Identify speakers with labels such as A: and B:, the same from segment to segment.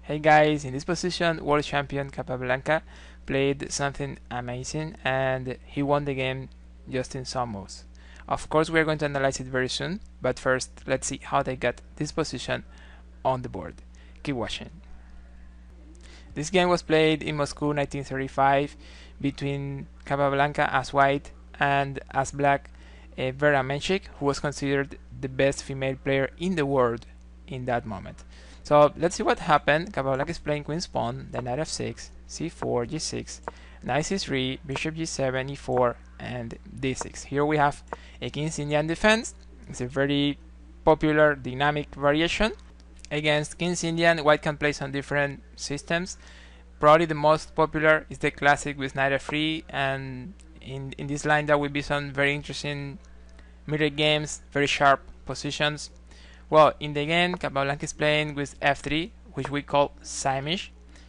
A: Hey guys, in this position, world champion Capablanca played something amazing and he won the game just in some moves. Of course, we are going to analyze it very soon, but first, let's see how they got this position on the board. Keep watching. This game was played in Moscow 1935 between Capablanca as white and as black Vera Menchik, who was considered the best female player in the world in that moment. So let's see what happened. Capablanca is playing queen's pawn, then knight f6, c4, g6, knight c3, bishop g7, e4, and d6. Here we have a king's Indian defense. It's a very popular dynamic variation. Against king's Indian, white can play some different systems. Probably the most popular is the classic with knight f3, and in this line there will be some very interesting mirror games, very sharp positions. Well, in the game, Capablanca is playing with f3, which we call Saemisch.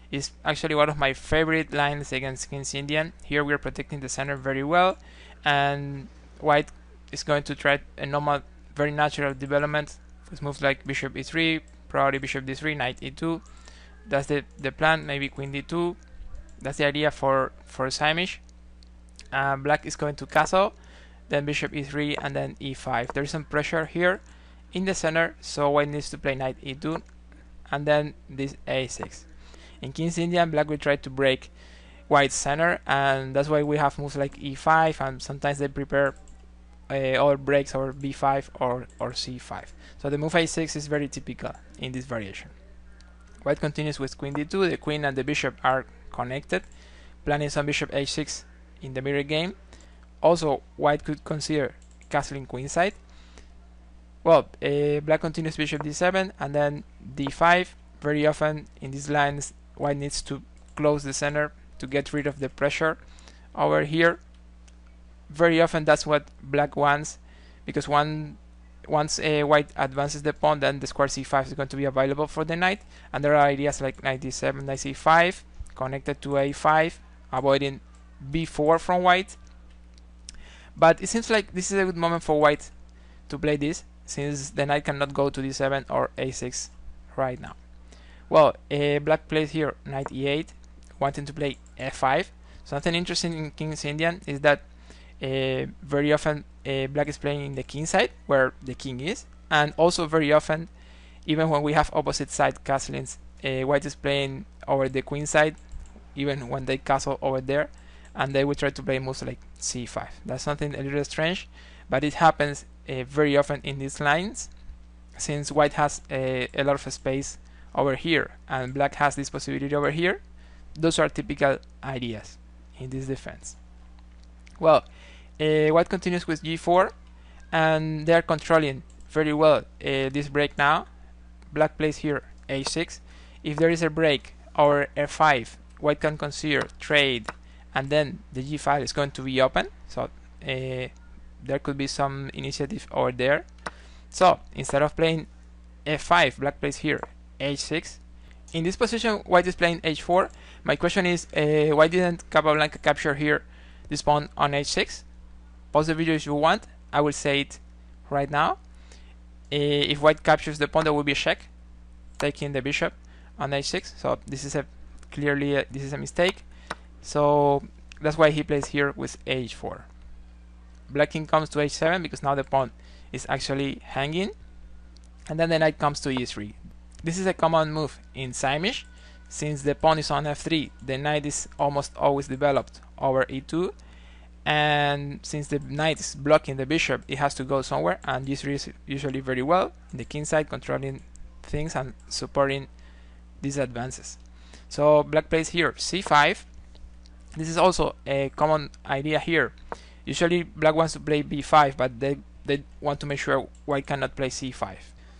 A: It's actually one of my favorite lines against king's Indian. Here we are protecting the center very well, and white is going to try a normal, very natural development with moves like bishop e3, probably bishop d3, knight e2. That's the plan, maybe queen d2. That's the idea for Saemisch. Black is going to castle, then bishop e3, and then e5. There's some pressure here in the center, so white needs to play knight e2, and then this a6. In king's Indian, black will try to break white's center, and that's why we have moves like e5, and sometimes they prepare other breaks or b5 or c5. So the move a6 is very typical in this variation. White continues with queen d2, the queen and the bishop are connected, planning some bishop h6 in the mirror game. Also, white could consider castling queenside. Well, black continues bishop d7 and then d5. Very often in these lines, white needs to close the center to get rid of the pressure over here. Very often that's what black wants, because once white advances the pawn, then the square c5 is going to be available for the knight, and there are ideas like knight d7, knight c5, connected to a5, avoiding b4 from white. But it seems like this is a good moment for white to play this, since the knight cannot go to d7 or a6 right now. Well, black plays here knight e8, wanting to play f5. Something interesting in king's Indian is that very often black is playing in the king side, where the king is, and also very often, even when we have opposite side castlings, white is playing over the queen side, even when they castle over there, and they will try to play moves like c5. That's something a little strange, but it happens very often in these lines, since white has a lot of space over here and black has this possibility over here. Those are typical ideas in this defense. Well, white continues with g4, and they are controlling very well this break now. Black plays here a6. If there is a break over f5, white can consider trade, and then the g file is going to be open, so there could be some initiative over there. So instead of playing f5, black plays here h6. In this position, white is playing h4. My question is, why didn't Capablanca capture here this pawn on h6? Pause the video if you want. I will say it right now. If white captures the pawn, there will be a check, taking the bishop on h6. So this is clearly this is a mistake. So that's why he plays here with h4. Black king comes to h7 because now the pawn is actually hanging, and then the knight comes to e3. This is a common move in Saemisch. Since the pawn is on f3, the knight is almost always developed over e2, and since the knight is blocking the bishop, it has to go somewhere, and g3 is usually very well in the king side, controlling things and supporting these advances. So black plays here c5. This is also a common idea here. Usually black wants to play b5, but they want to make sure white cannot play c5.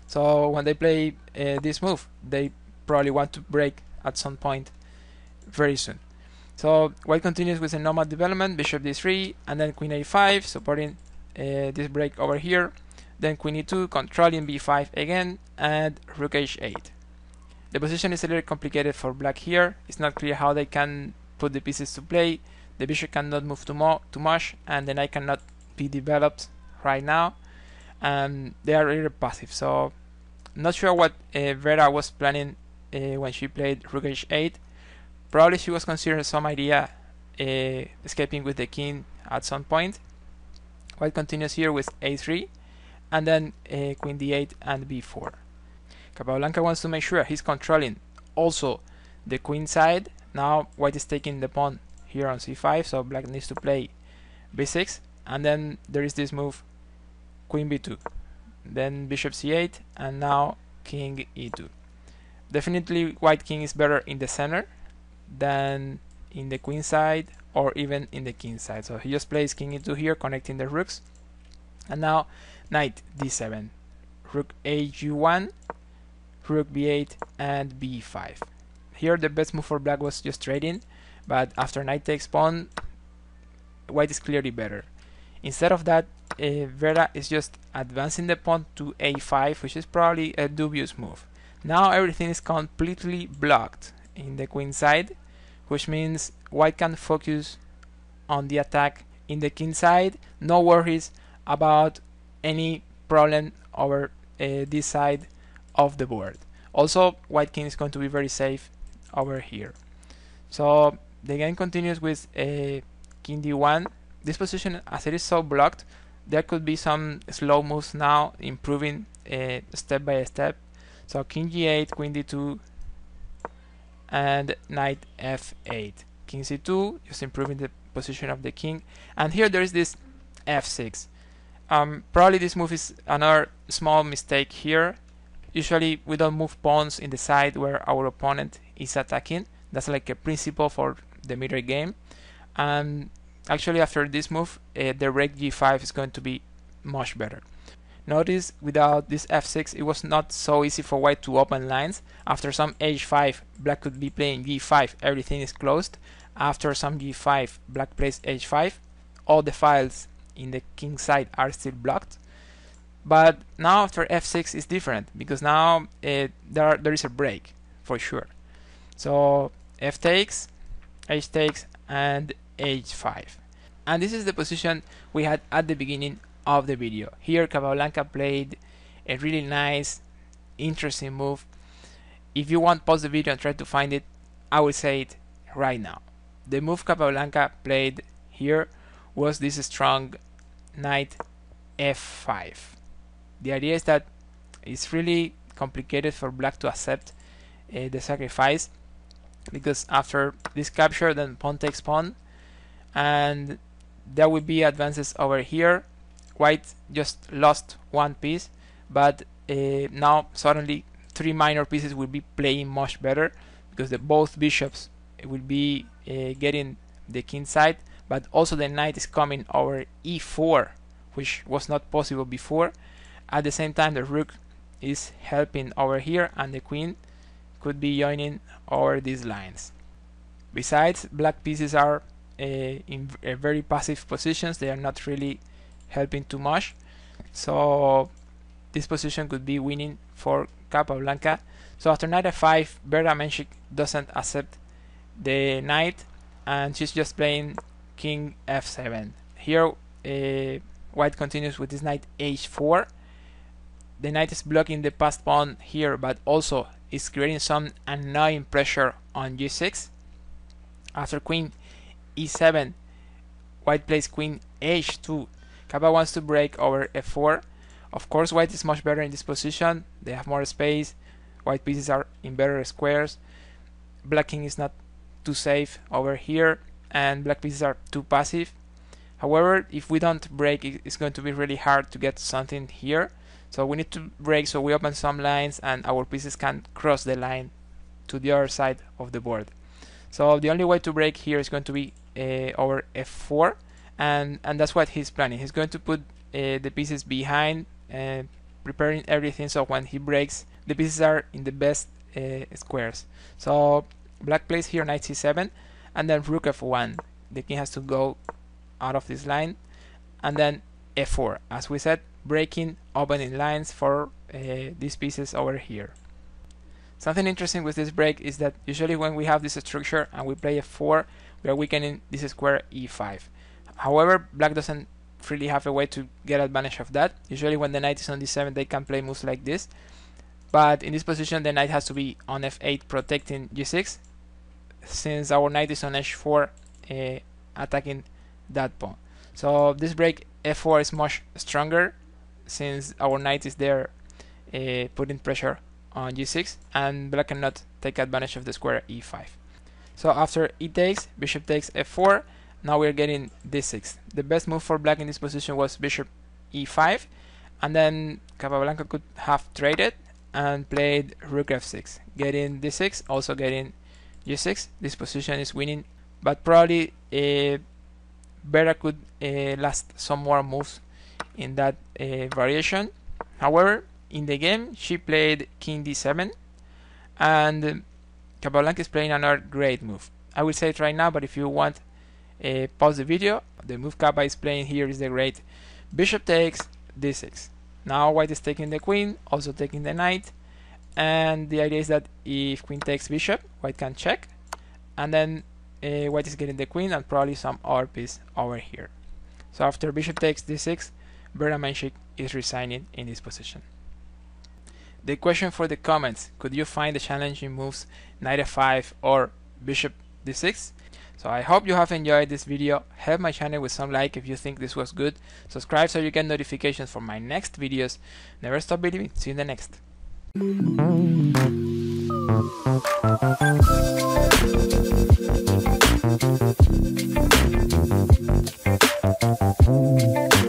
A: So when they play this move, they probably want to break at some point very soon. So white continues with a normal development, bishop d3, and then queen a5, supporting this break over here. Then queen e2, controlling b5 again, and rook h8. The position is a little complicated for black here. It's not clear how they can put the pieces to play. The bishop cannot move too much, and the knight cannot be developed right now. And they are really passive. So not sure what Vera was planning when she played rook h8. Probably she was considering some idea escaping with the king at some point. White continues here with a3, and then queen d8 and b4. Capablanca wants to make sure he's controlling also the queen side. Now white is taking the pawn here on c5, so black needs to play b6, and then there is this move queen b2, then bishop c8, and now king e2. Definitely white king is better in the center than in the queen side or even in the king side, so he just plays king e2 here, connecting the rooks. And now knight d7, rook ag1, rook b8 and b5. Here the best move for black was just trading, but after knight takes pawn, white is clearly better. Instead of that, Vera is just advancing the pawn to a5, which is probably a dubious move. Now everything is completely blocked in the queen side, which means white can focus on the attack in the king side. No worries about any problem over this side of the board. Also, white king is going to be very safe over here. So the game continues with king d1. This position, as it is so blocked, there could be some slow moves now, improving step by step. So king g8, queen d2, and knight f8. King c2, just improving the position of the king. And here there is this f6. Probably this move is another small mistake here. Usually we don't move pawns in the side where our opponent is attacking. That's like a principle for the mirror game. And actually after this move, the break g5 is going to be much better. Notice without this f6 it was not so easy for white to open lines. After some h5, black could be playing g5, everything is closed. After some g5, black plays h5, all the files in the king side are still blocked. But now after f6 is different, because now there is a break for sure. So f takes, h takes, and h5. And this is the position we had at the beginning of the video. Here Capablanca played a really nice, interesting move. If you want, pause the video and try to find it. I will say it right now. The move Capablanca played here was this strong knight f5. The idea is that it's really complicated for black to accept the sacrifice, because after this capture then pawn takes pawn, and there will be advances over here. White just lost one piece, but now suddenly three minor pieces will be playing much better, because both bishops will be getting the king side, but also the knight is coming over e4, which was not possible before. At the same time, the rook is helping over here, and the queen could be joining over these lines. Besides, black pieces are in very passive positions. They are not really helping too much, so this position could be winning for Capablanca. So after knight f5, Vera Menchik doesn't accept the knight, and she's just playing king f7. Here white continues with this knight h4. The knight is blocking the passed pawn here, but also is creating some annoying pressure on g6. After queen e7, white plays queen h2. Capa wants to break over f4. Of course, white is much better in this position. They have more space. White pieces are in better squares. Black king is not too safe over here, and black pieces are too passive. However, if we don't break, it's going to be really hard to get something here. So we need to break, so we open some lines and our pieces can cross the line to the other side of the board. So the only way to break here is going to be over f4, and that's what he's planning. He's going to put the pieces behind, preparing everything, so when he breaks, the pieces are in the best squares. So black plays here knight c7, and then rook f1. The king has to go out of this line, and then f4. As we said, breaking, opening lines for these pieces over here. Something interesting with this break is that usually when we have this structure and we play f4, we are weakening this square e5. However, black doesn't really have a way to get advantage of that. Usually when the knight is on d7, they can play moves like this. but in this position the knight has to be on f8 protecting g6, since our knight is on h4 attacking that pawn. So this break f4 is much stronger, since our knight is there putting pressure on g6, and black cannot take advantage of the square e5. So after e takes, bishop takes f4, now we're getting d6. The best move for black in this position was bishop e5, and then Capablanca could have traded and played rook f6, getting d6, also getting g6. This position is winning, but probably Vera could last some more moves in that variation. However, in the game she played king d7, and Capablanca is playing another great move. I will say it right now, but if you want, pause the video. The move Capa is playing here is the great bishop takes d6. Now white is taking the queen, also taking the knight, and the idea is that if queen takes bishop, white can check, and then white is getting the queen and probably some other piece over here. So after bishop takes d6, Vera Menchik is resigning in this position. The question for the comments: could you find the challenging moves knight f5 or bishop d6? So I hope you have enjoyed this video. Help my channel with some like if you think this was good. Subscribe so you get notifications for my next videos. Never stop believing. See you in the next.